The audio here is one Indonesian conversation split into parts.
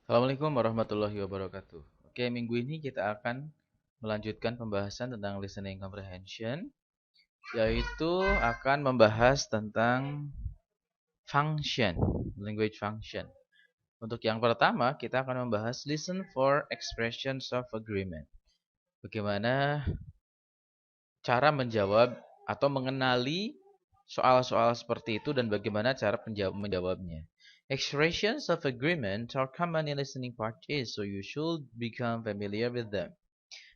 Assalamualaikum warahmatullahi wabarakatuh. Oke, minggu ini kita akan melanjutkan pembahasan tentang listening comprehension, yaitu akan membahas tentang function, language function. Untuk yang pertama, kita akan membahas listen for expressions of agreement. Bagaimana cara menjawab atau mengenali soal-soal seperti itu dan bagaimana cara menjawabnya. Expressions of agreement are common in listening parties, so you should become familiar with them.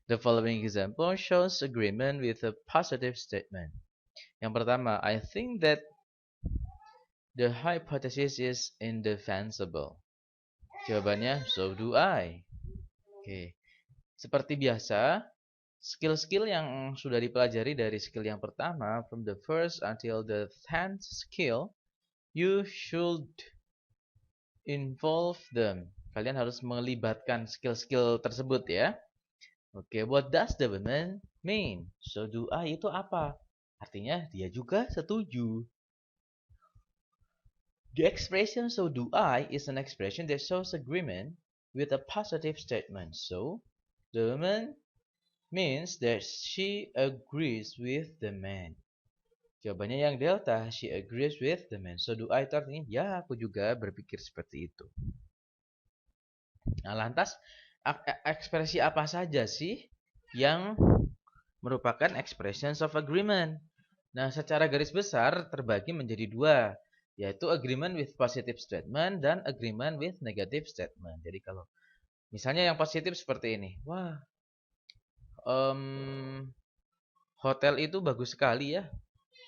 The following example shows agreement with a positive statement. Yang pertama, I think that the hypothesis is indefensible. Jawabannya, so do I. Oke. Seperti biasa, skill-skill yang sudah dipelajari dari skill yang pertama, from the first until the 10th skill, you should involve them. Kalian harus melibatkan skill-skill tersebut ya. Oke, what does the woman mean? So do I itu apa? Artinya dia juga setuju. The expression so do I is an expression that shows agreement with a positive statement. So, the woman means that she agrees with the man. Jawabannya yang delta, she agrees with the man. So do I itu artinya, ya aku juga berpikir seperti itu. Nah lantas, ekspresi apa saja sih yang merupakan expressions of agreement? Nah secara garis besar terbagi menjadi dua, yaitu agreement with positive statement dan agreement with negative statement. Jadi kalau misalnya yang positif seperti ini, wah, hotel itu bagus sekali ya.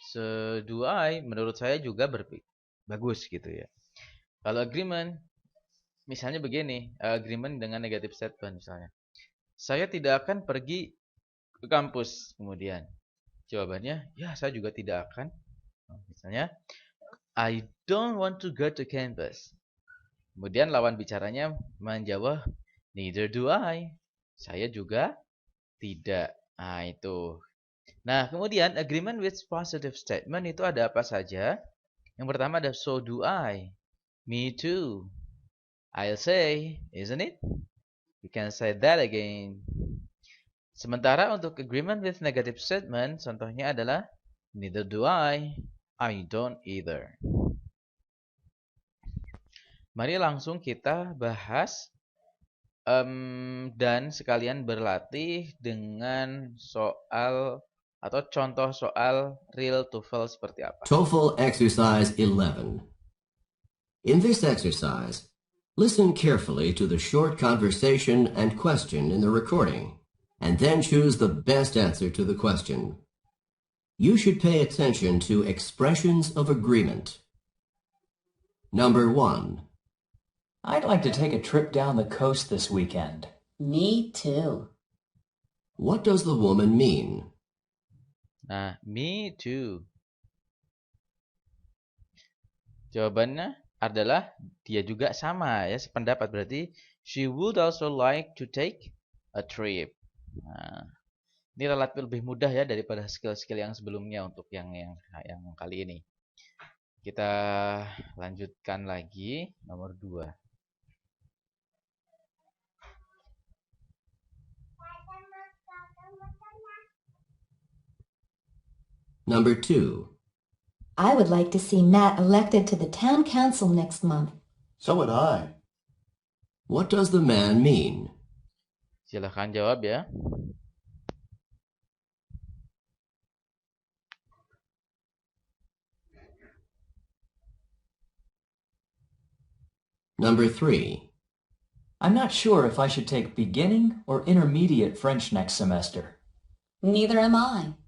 Seduai menurut saya juga bagus gitu ya. Kalau agreement misalnya begini, agreement dengan negative statement misalnya. Saya tidak akan pergi ke kampus kemudian. Jawabannya, ya saya juga tidak akan. Misalnya, I don't want to go to campus. Kemudian lawan bicaranya menjawab, neither do I. Saya juga tidak. Nah, itu. Nah, kemudian agreement with positive statement itu ada apa saja? Yang pertama ada so do I. Me too. I'll say, isn't it? You can say that again. Sementara untuk agreement with negative statement, contohnya adalah neither do I don't either. Mari langsung kita bahas dan sekalian berlatih dengan soal atau contoh soal real TOEFL seperti apa. TOEFL Exercise 11. In this exercise, listen carefully to the short conversation and question in the recording, and then choose the best answer to the question. You should pay attention to expressions of agreement. Number 1. I'd like to take a trip down the coast this weekend. Me too. What does the woman mean? Nah, me too. Jawabannya adalah dia juga sama ya, sependapat berarti she would also like to take a trip. Nah, ini relatif lebih mudah ya daripada skill-skill yang sebelumnya untuk yang kali ini. Kita lanjutkan lagi nomor 2. Number 2. I would like to see Matt elected to the town council next month. So would I. What does the man mean? Silahkan jawab ya. Number 3. I'm not sure if I should take beginning or intermediate French next semester. Neither am I.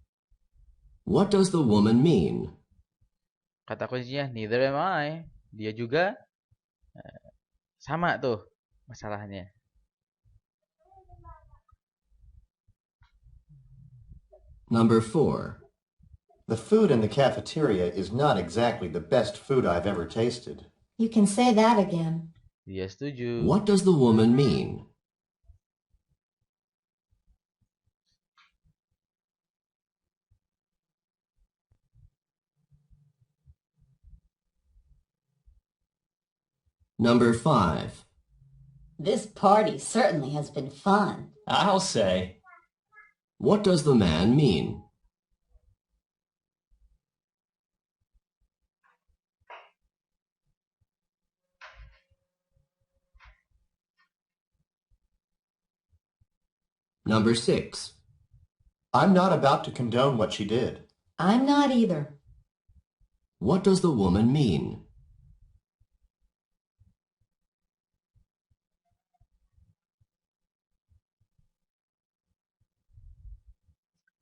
What does the woman mean? Kata kuncinya neither am I. Dia juga sama tuh masalahnya. Number 4. The food in the cafeteria is not exactly the best food I've ever tasted. You can say that again. Dia setuju. What does the woman mean? Number 5. This party certainly has been fun. I'll say. What does the man mean? Number 6. I'm not about to condone what she did. I'm not either. What does the woman mean?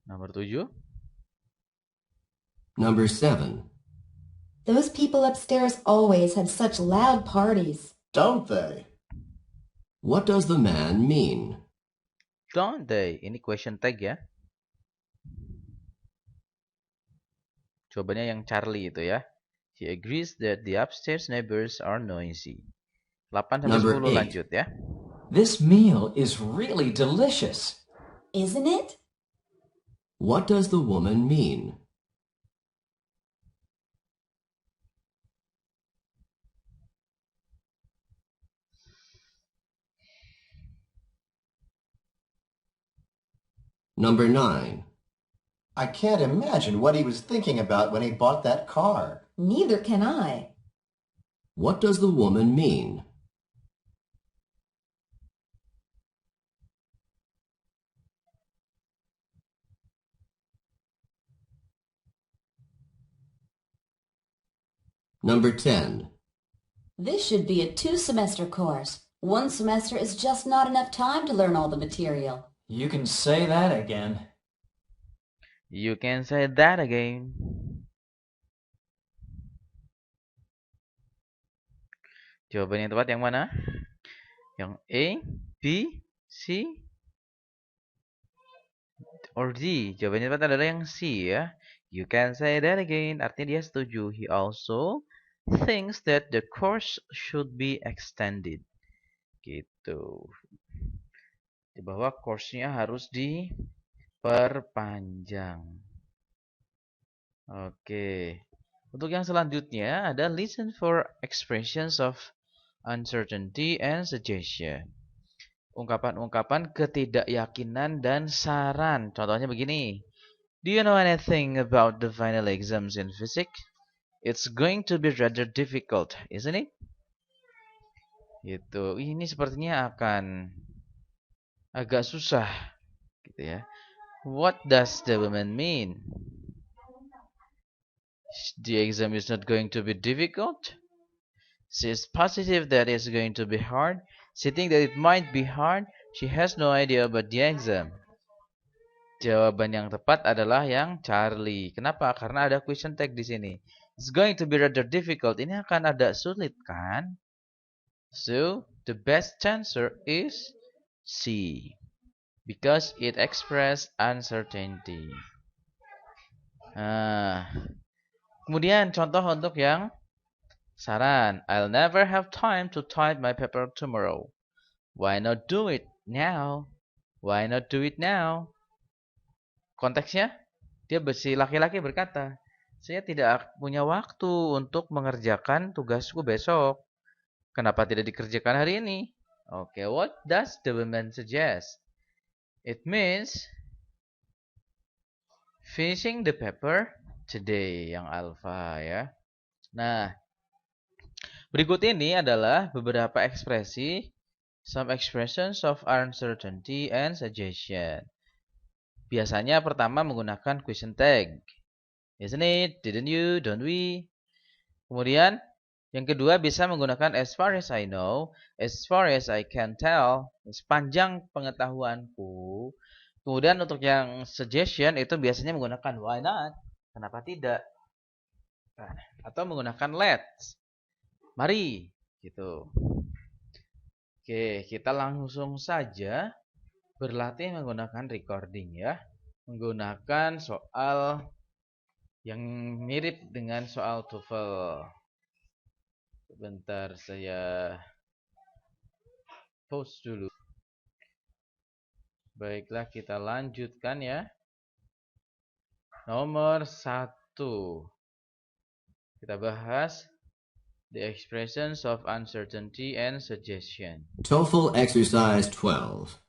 Nomor 7. Number 7. Those people upstairs always have such loud parties. Don't they? What does the man mean? Don't they? Ini question tag ya. Jawabannya yang Charlie itu ya. He agrees that the upstairs neighbors are noisy. 8 sampai Number 10 8. lanjut ya. This meal is really delicious. Isn't it? What does the woman mean? Number 9. I can't imagine what he was thinking about when he bought that car. Neither can I. What does the woman mean? Number 10. This should be a 2-semester course. 1 semester is just not enough time to learn all the material. You can say that again. You can say that again. Jawaban yang tepat yang mana? Yang A, B, C, or D? Jawabannya tepat adalah yang C ya. You can say that again. Artinya dia setuju. He also thinks that the course should be extended. Gitu. Bahwa course-nya harus diperpanjang. Oke. Untuk yang selanjutnya ada listen for expressions of uncertainty and suggestion. Ungkapan-ungkapan ketidakyakinan dan saran. Contohnya begini. Do you know anything about the final exams in physics? It's going to be rather difficult, isn't it? Gitu. Ini sepertinya akan agak susah, gitu ya. What does the woman mean? The exam is not going to be difficult. She is positive that it's going to be hard. She thinks that it might be hard. She has no idea about the exam. Jawaban yang tepat adalah yang Charlie. Kenapa? Karena ada question tag di sini. It's going to be rather difficult. Ini akan ada sulit kan? So, the best answer is C. Because it express uncertainty. Nah, kemudian contoh untuk yang saran. I'll never have time to type my paper tomorrow. Why not do it now? Why not do it now? Konteksnya, dia si laki-laki berkata, saya tidak punya waktu untuk mengerjakan tugasku besok. Kenapa tidak dikerjakan hari ini? Okay, what does the woman suggest? It means finishing the paper today, yang alpha ya. Nah, berikut ini adalah beberapa ekspresi, some expressions of uncertainty and suggestion. Biasanya pertama menggunakan question tag. Isn't it? Didn't you? Don't we? Kemudian yang kedua bisa menggunakan as far as I know, as far as I can tell, sepanjang pengetahuanku. Kemudian untuk yang suggestion itu biasanya menggunakan why not? Kenapa tidak? Atau menggunakan let's. Mari, gitu. Oke, kita langsung saja berlatih menggunakan recording ya. Menggunakan soal yang mirip dengan soal TOEFL. Sebentar saya post dulu. Baiklah, kita lanjutkan ya. Nomor 1. Kita bahas The expressions of uncertainty and suggestion. TOEFL Exercise 12.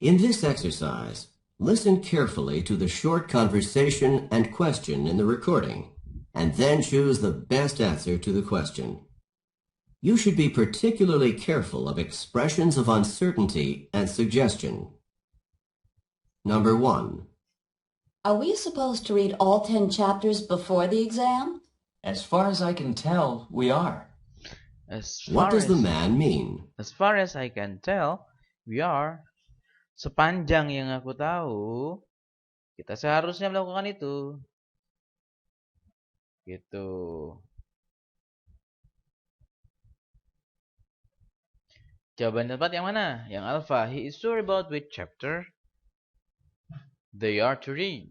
In this exercise, listen carefully to the short conversation and question in the recording, and then choose the best answer to the question. You should be particularly careful of expressions of uncertainty and suggestion. Number 1. Are we supposed to read all 10 chapters before the exam? As far as I can tell, we are. What does the man mean? As far as I can tell, we are. Sepanjang yang aku tahu, kita seharusnya melakukan itu. Gitu. Jawaban tepat yang mana? Yang alpha. He is sure about which chapter they are to read.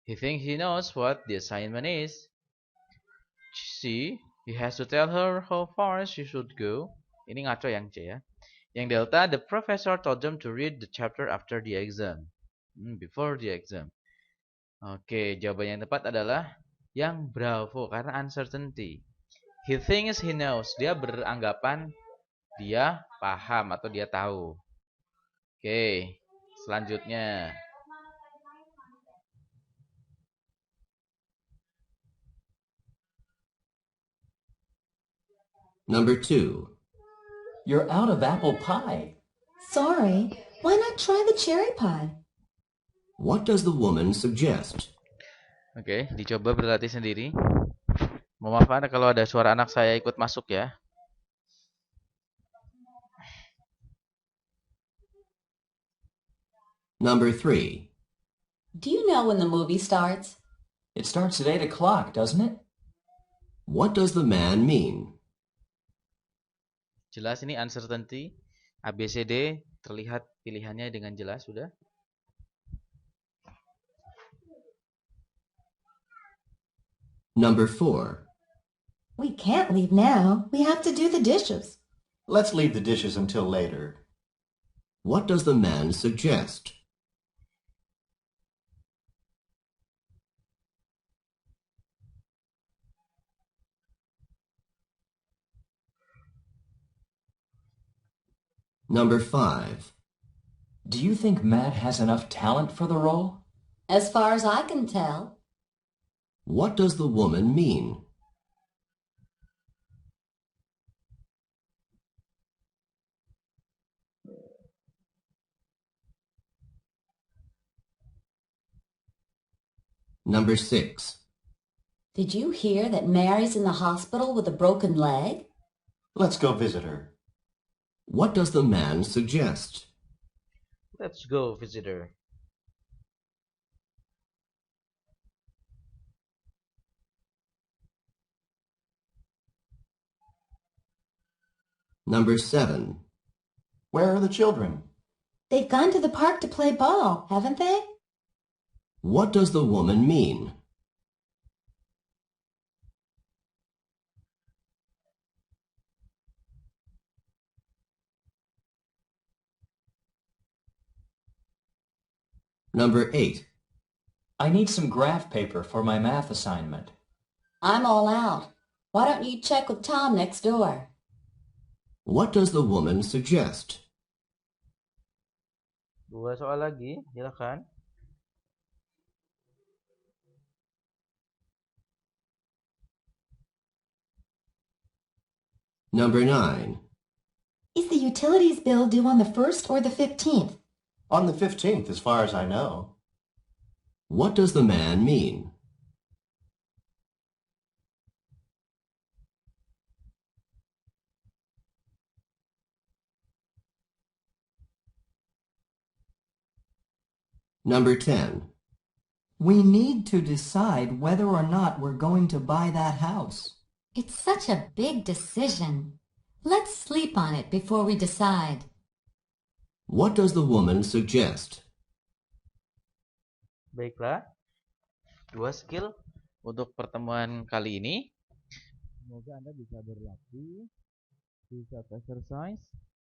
He thinks he knows what the assignment is. C. He has to tell her how far she should go. Ini ngaco yang C ya. Yang delta, the professor told them to read the chapter after the exam. Before the exam. Oke, jawaban yang tepat adalah yang bravo karena uncertainty. He thinks he knows. Dia beranggapan dia paham atau dia tahu. Oke, selanjutnya. Number 2. You're out of apple pie. Sorry, why not try the cherry pie? What does the woman suggest? Oke, dicoba berlatih sendiri. Mohon maaf kalau ada suara anak saya ikut masuk ya. Number 3. Do you know when the movie starts? It starts at 8 o'clock, doesn't it? What does the man mean? Jelas ini uncertainty. ABCD terlihat pilihannya dengan jelas sudah. Number 4. We can't leave now. We have to do the dishes. Let's leave the dishes until later. What does the man suggest? Number 5. Do you think Matt has enough talent for the role? As far as I can tell. What does the woman mean? Number 6. Did you hear that Mary's in the hospital with a broken leg? Let's go visit her. What does the man suggest? Let's go visit her. Number 7. Where are the children? They've gone to the park to play ball, haven't they? What does the woman mean? Number 8. I need some graph paper for my math assignment. I'm all out. Why don't you check with Tom next door? What does the woman suggest? 2 soal lagi, silakan. Number 9. Is the utilities bill due on the 1st or the 15th? On the 15th, as far as I know. What does the man mean? Number 10. We need to decide whether or not we're going to buy that house. It's such a big decision. Let's sleep on it before we decide. What does the woman suggest? Baiklah, 2 skill untuk pertemuan kali ini. Semoga Anda bisa berlatih di self exercise.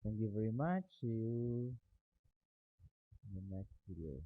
Thank you very much. See you in the next video.